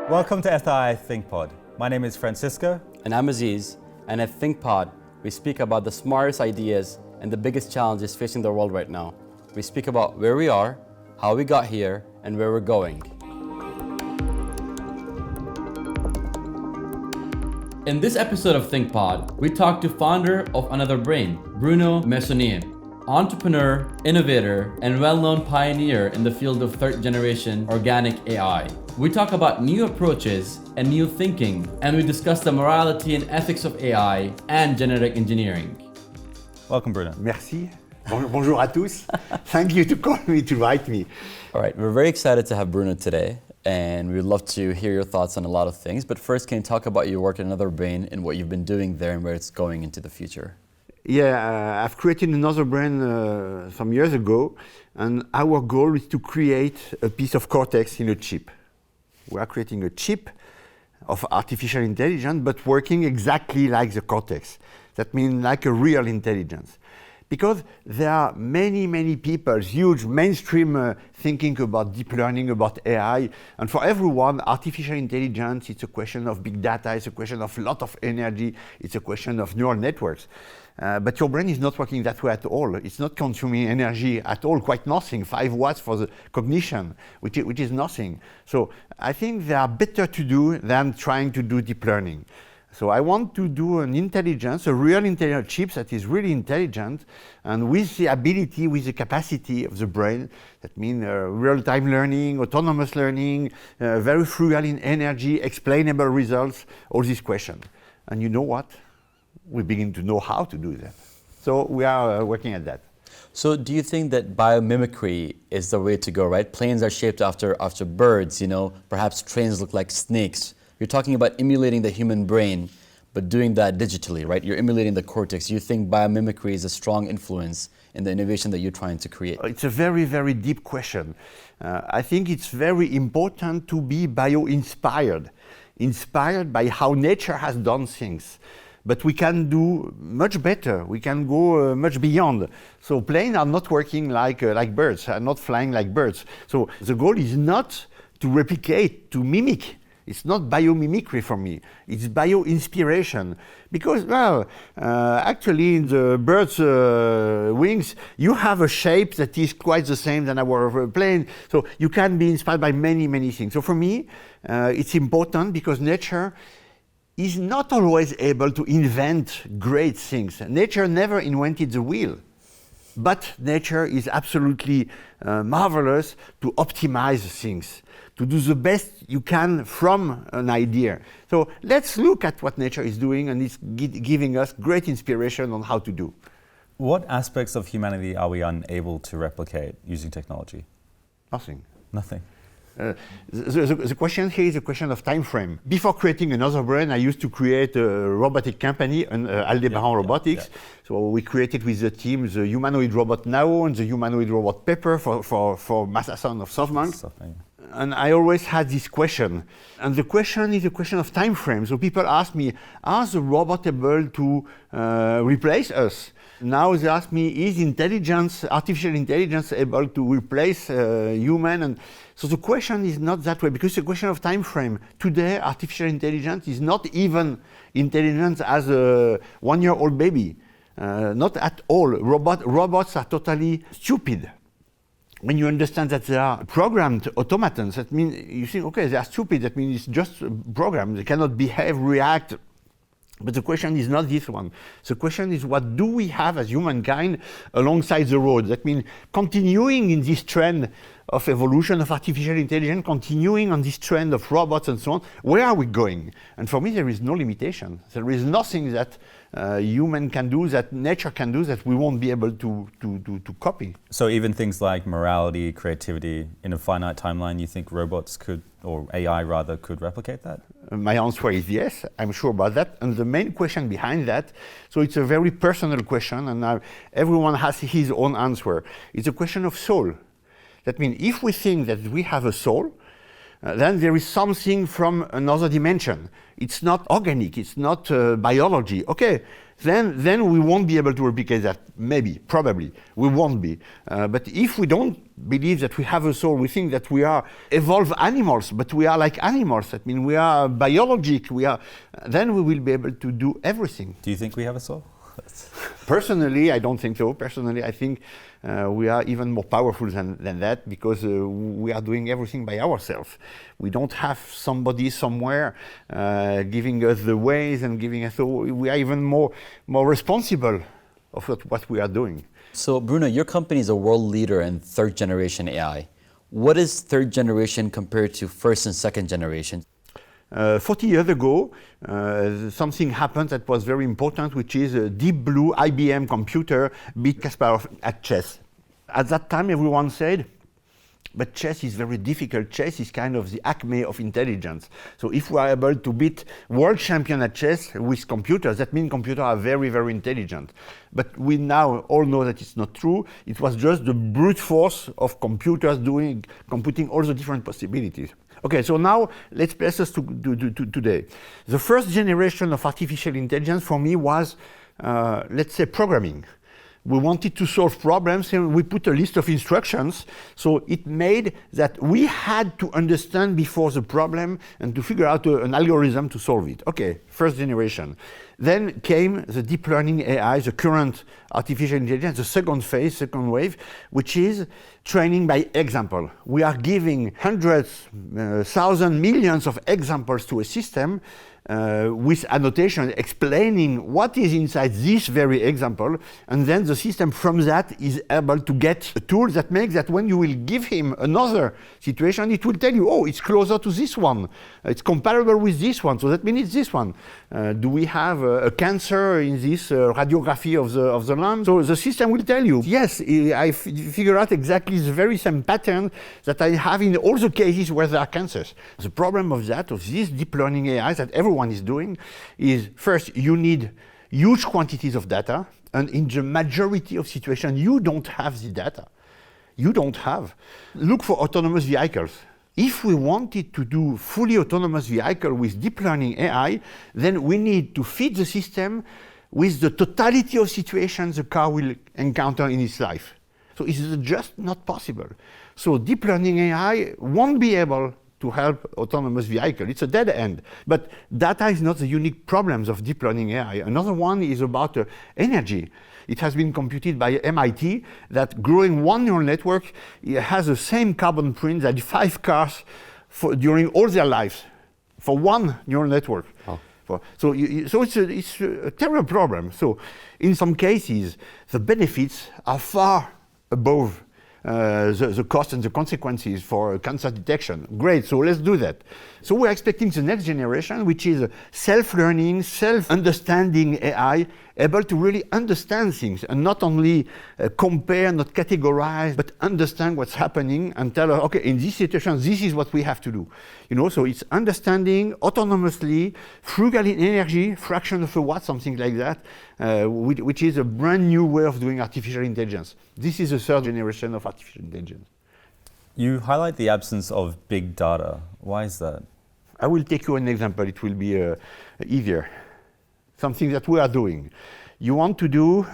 Welcome to THINKpod. My name is Francisco. And I'm Aziz, and at ThinkPod, we speak about the smartest ideas and the biggest challenges facing the world right now. We speak about where we are, how we got here, and where we're going. In this episode of ThinkPod, we talk to founder of AnotherBrain, Bruno Maisonnier, entrepreneur, innovator, and well-known pioneer in the field of third-generation organic AI. We talk about new approaches and new thinking, and we discuss the morality and ethics of AI and genetic engineering. Welcome, Bruno. Merci. Bonjour à tous. Thank you to call me, to invite me. All right, we're very excited to have Bruno today, and we'd love to hear your thoughts on a lot of things. But first, can you talk about your work at AnotherBrain and what you've been doing there and where it's going into the future? Yeah, I've created AnotherBrain some years ago, and our goal is to create a piece of cortex in a chip. We are creating a chip of artificial intelligence, but working exactly like the cortex. That means like a real intelligence. Because there are many people, huge mainstream thinking about deep learning, about AI, and for everyone, artificial intelligence, it's a question of big data, it's a question of a lot of energy, it's a question of neural networks. But your brain is not working that way at all. It's not consuming energy at all, quite nothing, 5 watts for the cognition, which is nothing. So I think they are better to do than trying to do deep learning. So I want to do an intelligence, a real intelligent chip that is really intelligent and with the ability, with the capacity of the brain. That means real-time learning, autonomous learning, very frugal in energy, explainable results, all these questions. And you know what? We begin to know how to do that. So we are working at that. So do you think that biomimicry is the way to go, right? Planes are shaped after birds, perhaps trains look like snakes. You're talking about emulating the human brain, but doing that digitally, right? You're emulating the cortex. You think biomimicry is a strong influence in the innovation that you're trying to create? It's a very deep question. I think it's very important to be bio-inspired, inspired by how nature has done things. But we can do much better. We can go much beyond. So planes are not working like birds, are not flying like birds. So the goal is not to replicate, to mimic. It's not biomimicry for me. It's bio-inspiration. Because, actually in the bird's wings, you have a shape that is quite the same than our plane. So you can be inspired by many things. So for me, it's important because nature is not always able to invent great things. Nature never invented the wheel, but nature is absolutely marvelous to optimize things, to do the best you can from an idea. So let's look at what nature is doing, and it's giving us great inspiration on how to do. What aspects of humanity are we unable to replicate using technology? Nothing. Nothing. The question here is a question of time frame. Before creating AnotherBrain, I used to create a robotic company, Aldebaran Robotics. Yeah. So we created with the team the humanoid robot Nao and the humanoid robot Pepper for Massason of SoftBank. And I always had this question. And the question is a question of time frame. So people ask me, are the robots able to replace us? Now they ask me, is artificial intelligence able to replace human? And so the question is not that way, because it's a question of time frame. Today, artificial intelligence is not even intelligent as a 1-year-old baby. Not at all. Robots are totally stupid. When you understand that they are programmed automatons, that means you think, okay, they are stupid. That means it's just a program. They cannot behave, react. But the question is not this one. The question is, what do we have as humankind alongside the road? That means continuing in this trend of evolution of artificial intelligence, continuing on this trend of robots and so on, where are we going? And for me, there is no limitation. There is nothing that human can do, that nature can do, that we won't be able to copy. So even things like morality, creativity, in a finite timeline, you think robots could, or AI rather, could replicate that? My answer is yes, I'm sure about that. And the main question behind that, so it's a very personal question, and everyone has his own answer. It's a question of soul. That means if we think that we have a soul, then there is something from another dimension. It's not organic, it's not biology. Okay, then we won't be able to replicate that. Maybe, probably, we won't be. But if we don't believe that we have a soul, we think that we are evolved animals, but we are like animals. That means we are biologic. Then we will be able to do everything. Do you think we have a soul? Personally, I don't think so. Personally, I think we are even more powerful than that, because we are doing everything by ourselves. We don't have somebody somewhere giving us the ways and giving us. So we are even more responsible of what we are doing. So Bruno, your company is a world leader in third generation AI. What is third generation compared to first and second generation? 40 years ago, something happened that was very important, which is a Deep Blue IBM computer beat Kasparov at chess. At that time, everyone said, but chess is very difficult. Chess is kind of the acme of intelligence. So if we are able to beat world champion at chess with computers, that means computers are very, very intelligent. But we now all know that it's not true. It was just the brute force of computers computing all the different possibilities. Okay, so now let's place us to today. The first generation of artificial intelligence for me was, let's say, programming. We wanted to solve problems and we put a list of instructions. So it made that we had to understand before the problem and to figure out an algorithm to solve it. Okay, first generation. Then came the deep learning AI, the current artificial intelligence, the second phase, second wave, which is training by example. We are giving hundreds, thousands, millions of examples to a system with annotation explaining what is inside this very example, and then the system from that is able to get a tool that makes that when you will give him another situation, it will tell you, oh, it's closer to this one, it's comparable with this one, so that means it's this one. Do we have a cancer in this radiography of the lung? So the system will tell you, yes, I figure out exactly the very same pattern that I have in all the cases where there are cancers. The problem of this deep learning AI that everyone is doing is, first, you need huge quantities of data, and in the majority of situations, you don't have the data. You don't have. Look for autonomous vehicles. If we wanted to do fully autonomous vehicle with deep learning AI, then we need to feed the system with the totality of situations the car will encounter in its life. So it's just not possible. So deep learning AI won't be able to help autonomous vehicle. It's a dead end. But data is not the unique problems of deep learning AI. Another one is about energy. It has been computed by MIT that growing one neural network has the same carbon print that 5 cars during all their lives for one neural network. Oh. So it's a terrible problem. So in some cases, the benefits are far above the cost and the consequences for cancer detection. Great, so let's do that. So we're expecting the next generation, which is a self-learning, self-understanding AI, able to really understand things and not only compare, not categorize, but understand what's happening and tell us, okay, in this situation, this is what we have to do. You know, so it's understanding autonomously, frugal in energy, fraction of a watt, something like that, which is a brand new way of doing artificial intelligence. This is the third generation of artificial intelligence. You highlight the absence of big data. Why is that? I will take you an example. It will be easier. Something that we are doing. You want to do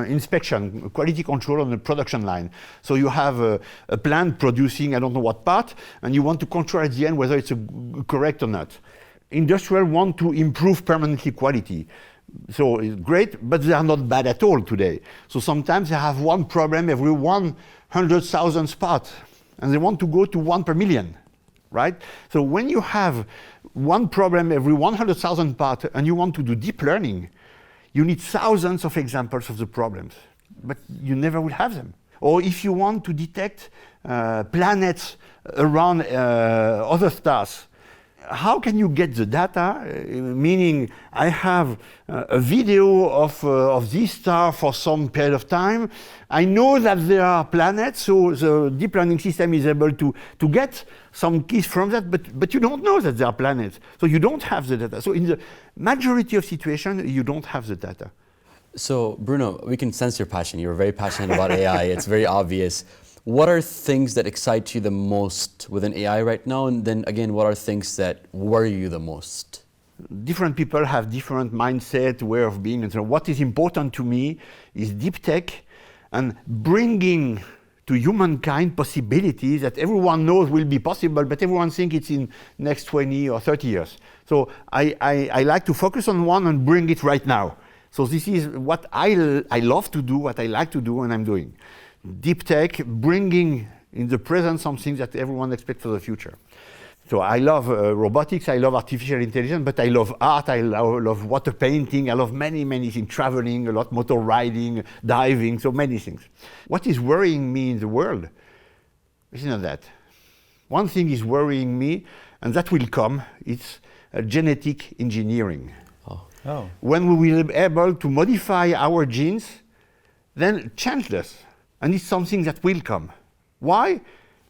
inspection, quality control on the production line. So you have a plant producing I don't know what part, and you want to control at the end whether it's correct or not. Industrial want to improve permanently quality. So it's great, but they are not bad at all today. So sometimes they have one problem every 100,000 parts, and they want to go to 1 per million, right? So when you have one problem every 100,000 parts and you want to do deep learning, you need thousands of examples of the problems, but you never will have them. Or if you want to detect planets around other stars, how can you get the data? Meaning, I have a video of this star for some period of time. I know that there are planets, so the deep learning system is able to get some keys from that, but you don't know that there are planets. So you don't have the data. So in the majority of situations, you don't have the data. So Bruno, we can sense your passion. You're very passionate about AI. It's very obvious. What are things that excite you the most within AI right now? And then again, what are things that worry you the most? Different people have different mindset, way of being, and so what is important to me is deep tech and bringing to humankind possibilities that everyone knows will be possible, but everyone thinks it's in next 20 or 30 years. So I like to focus on one and bring it right now. So this is what I love to do, what I like to do, and I'm doing. Deep tech, bringing in the present something that everyone expects for the future. So I love robotics, I love artificial intelligence, but I love art, I love water painting, I love many, many things, traveling, a lot, motor riding, diving, so many things. What is worrying me in the world is not that. One thing is worrying me, and that will come, it's genetic engineering. Oh. When we will be able to modify our genes, then change this. And it's something that will come. Why?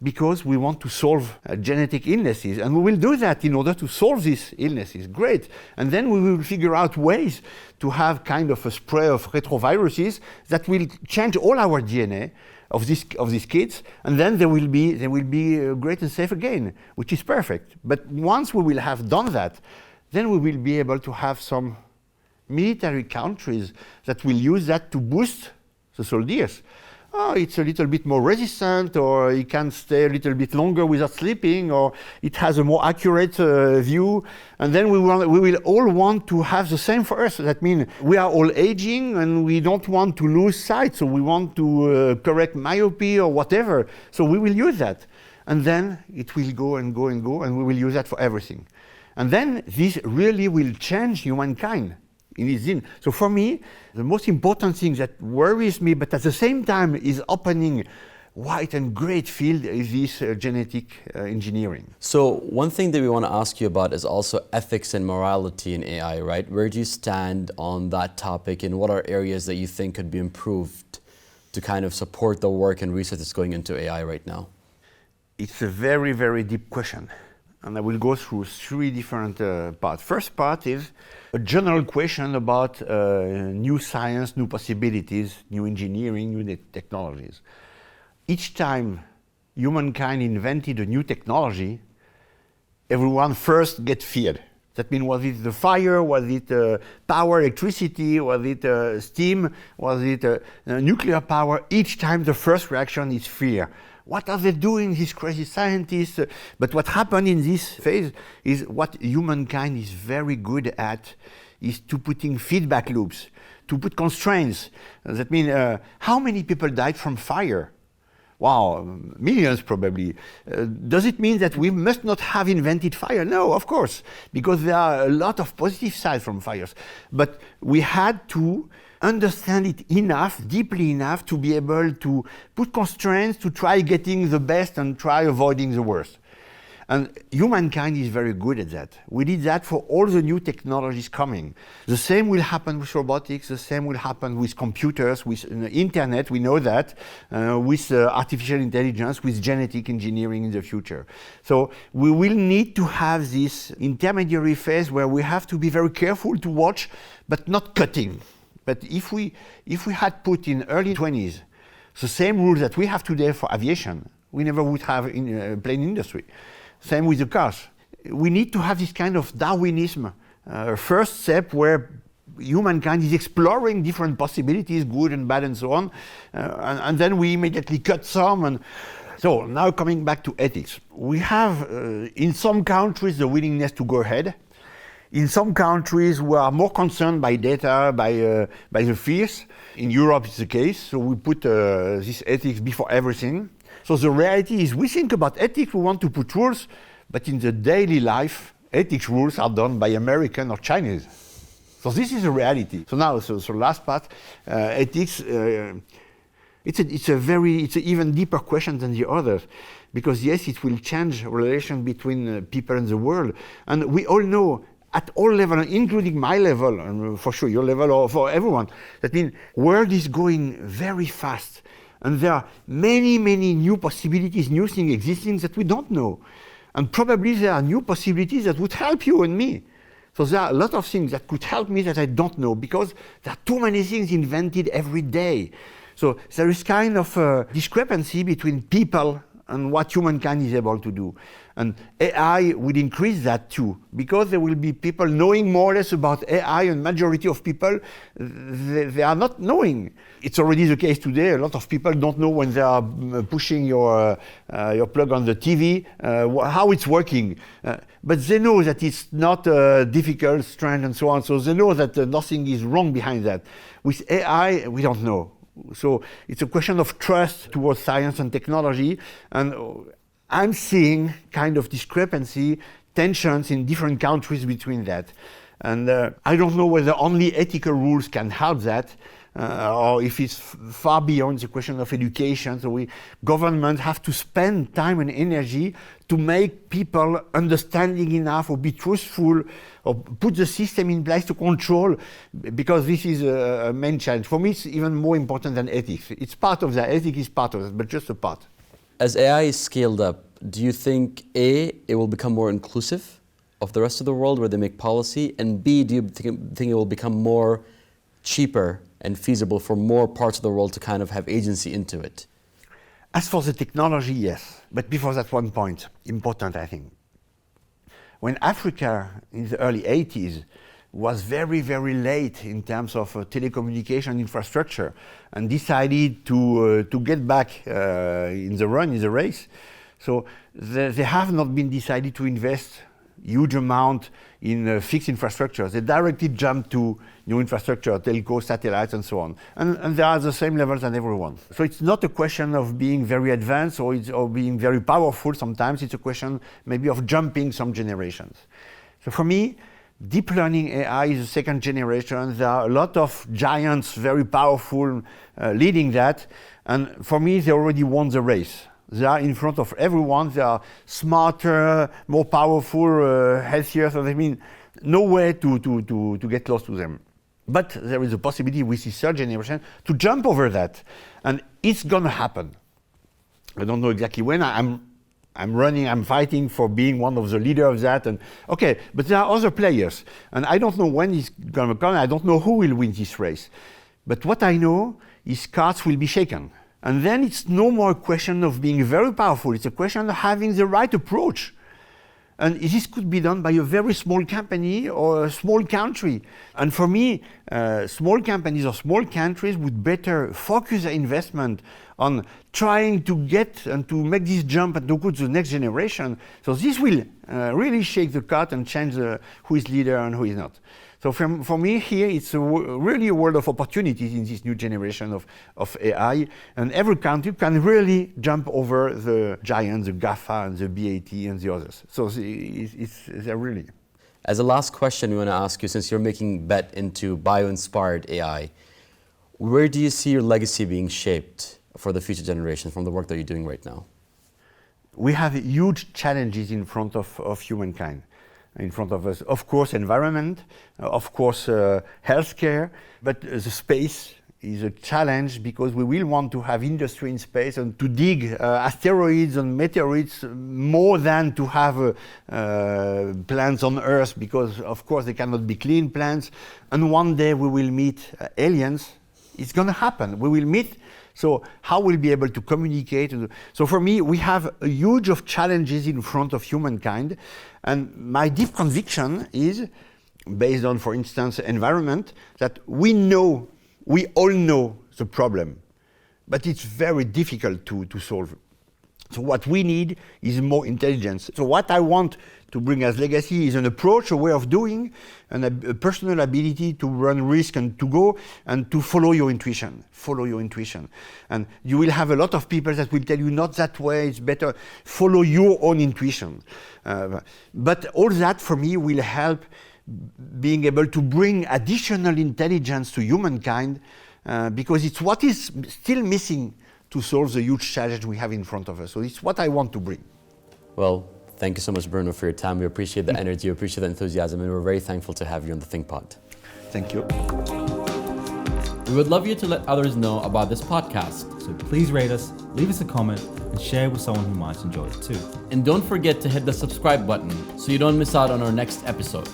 Because we want to solve genetic illnesses, and we will do that in order to solve these illnesses. Great. And then we will figure out ways to have kind of a spray of retroviruses that will change all our DNA of these kids, and then they will be great and safe again, which is perfect. But once we will have done that, then we will be able to have some military countries that will use that to boost the soldiers. Oh, it's a little bit more resistant, or it can stay a little bit longer without sleeping, or it has a more accurate view. And then we will all want to have the same for us. That means we are all aging and we don't want to lose sight, so we want to correct myopia or whatever. So we will use that. And then it will go and go and go, and we will use that for everything. And then this really will change humankind in its in. So for me, the most important thing that worries me, but at the same time is opening wide and great field, is this genetic engineering. So one thing that we want to ask you about is also ethics and morality in AI, right? Where do you stand on that topic, and what are areas that you think could be improved to kind of support the work and research that's going into AI right now? It's a very, very deep question. And I will go through three different parts. First part is a general question about new science, new possibilities, new engineering, new technologies. Each time humankind invented a new technology, everyone first gets feared. That means, was it the fire, was it power, electricity, was it steam, was it nuclear power? Each time the first reaction is fear. What are they doing, these crazy scientists? But what happened in this phase is what humankind is very good at, is to putting feedback loops, to put constraints. That means, how many people died from fire? Wow, millions probably. Does it mean that we must not have invented fire? No, of course, because there are a lot of positive sides from fires. But we had to understand it enough, deeply enough, to be able to put constraints, to try getting the best and try avoiding the worst. And humankind is very good at that. We did that for all the new technologies coming. The same will happen with robotics, the same will happen with computers, with the internet, we know that, with artificial intelligence, with genetic engineering in the future. So we will need to have this intermediary phase where we have to be very careful to watch, but not cutting. But if we had put in early 20s the same rules that we have today for aviation, we never would have in plane industry. Same with the cars. We need to have this kind of Darwinism first step where humankind is exploring different possibilities, good and bad and so on, and then we immediately cut some. And so now coming back to ethics, we have in some countries the willingness to go ahead. In some countries, we are more concerned by data, by the fears. In Europe, it's the case. So we put this ethics before everything. So the reality is, we think about ethics, we want to put rules, but in the daily life, ethics rules are done by American or Chinese. So this is the reality. So now, so last part, ethics. It's an even deeper question than the others, because yes, it will change relation between people and the world, and we all know. At all levels, including my level, and for sure your level, or for everyone. That means world is going very fast. And there are many, many new possibilities, new things existing that we don't know. And probably there are new possibilities that would help you and me. So there are a lot of things that could help me that I don't know, because there are too many things invented every day. So there is kind of a discrepancy between people and what humankind is able to do. And AI will increase that too, because there will be people knowing more or less about AI, and majority of people, they are not knowing. It's already the case today. A lot of people don't know when they are pushing your plug on the TV, how it's working. But they know that it's not difficult, strange, and so on. So they know that nothing is wrong behind that. With AI, we don't know. So it's a question of trust towards science and technology, and I'm seeing kind of discrepancy, tensions in different countries between that. And I don't know whether only ethical rules can help that, or if it's far beyond the question of education. So governments have to spend time and energy to make people understanding enough or be truthful or put the system in place to control, because this is a main challenge. For me, it's even more important than ethics. It's part of that. Ethics is part of it, but just a part. As AI is scaled up, do you think A, it will become more inclusive of the rest of the world where they make policy, and B, do you think it will become more cheaper and feasible for more parts of the world to kind of have agency into it? As for the technology, yes. But before that, one point, important I think. When Africa in the early 80s was very, very late in terms of telecommunication infrastructure and decided to get back in the race, so they have not been decided to invest huge amount in fixed infrastructure. They directly jump to new infrastructure, telco, satellites, and so on. And they are the same levels as everyone. So it's not a question of being very advanced or being very powerful. Sometimes it's a question maybe of jumping some generations. So for me, deep learning AI is the second generation. There are a lot of giants, very powerful, leading that. And for me, they already won the race. They are in front of everyone. They are smarter, more powerful, healthier. So I mean, no way to get close to them. But there is a possibility with this third generation to jump over that, and it's gonna happen. I don't know exactly when. I'm fighting for being one of the leaders of that, and okay. But there are other players, and I don't know when it's gonna come. I don't know who will win this race. But what I know is cards will be shaken. And then it's no more a question of being very powerful. It's a question of having the right approach. And this could be done by a very small company or a small country. And for me, small companies or small countries would better focus their investment on trying to get and to make this jump and to go to the next generation. So this will really shake the cut and change who is leader and who is not. So for me here, it's really a world of opportunities in this new generation of AI, and every country can really jump over the giants, the GAFA and the BAT and the others. So it's really. As a last question, we want to ask you, since you're making bet into bio-inspired AI, where do you see your legacy being shaped for the future generations from the work that you're doing right now? We have huge challenges in front of humankind. In front of us, of course, environment, of course, healthcare, but the space is a challenge because we will want to have industry in space and to dig asteroids and meteorites more than to have plants on Earth, because, of course, they cannot be clean plants. And one day we will meet aliens. It's going to happen. We will meet. So how we'll be able to communicate? So for me, we have a huge of challenges in front of humankind. And my deep conviction is, based on, for instance, environment, that we all know the problem, but it's very difficult to solve. So what we need is more intelligence. So what I want to bring as legacy is an approach, a way of doing, and a personal ability to run risk and to go and to follow your intuition. Follow your intuition. And you will have a lot of people that will tell you not that way, it's better, follow your own intuition. But all that for me will help being able to bring additional intelligence to humankind, because it's what is still missing to solve the huge challenge we have in front of us. So it's what I want to bring. Well, thank you so much, Bruno, for your time. We appreciate the energy, we appreciate the enthusiasm, and we're very thankful to have you on the ThinkPod. Thank you. We would love you to let others know about this podcast. So please rate us, leave us a comment, and share with someone who might enjoy it too. And don't forget to hit the subscribe button so you don't miss out on our next episode.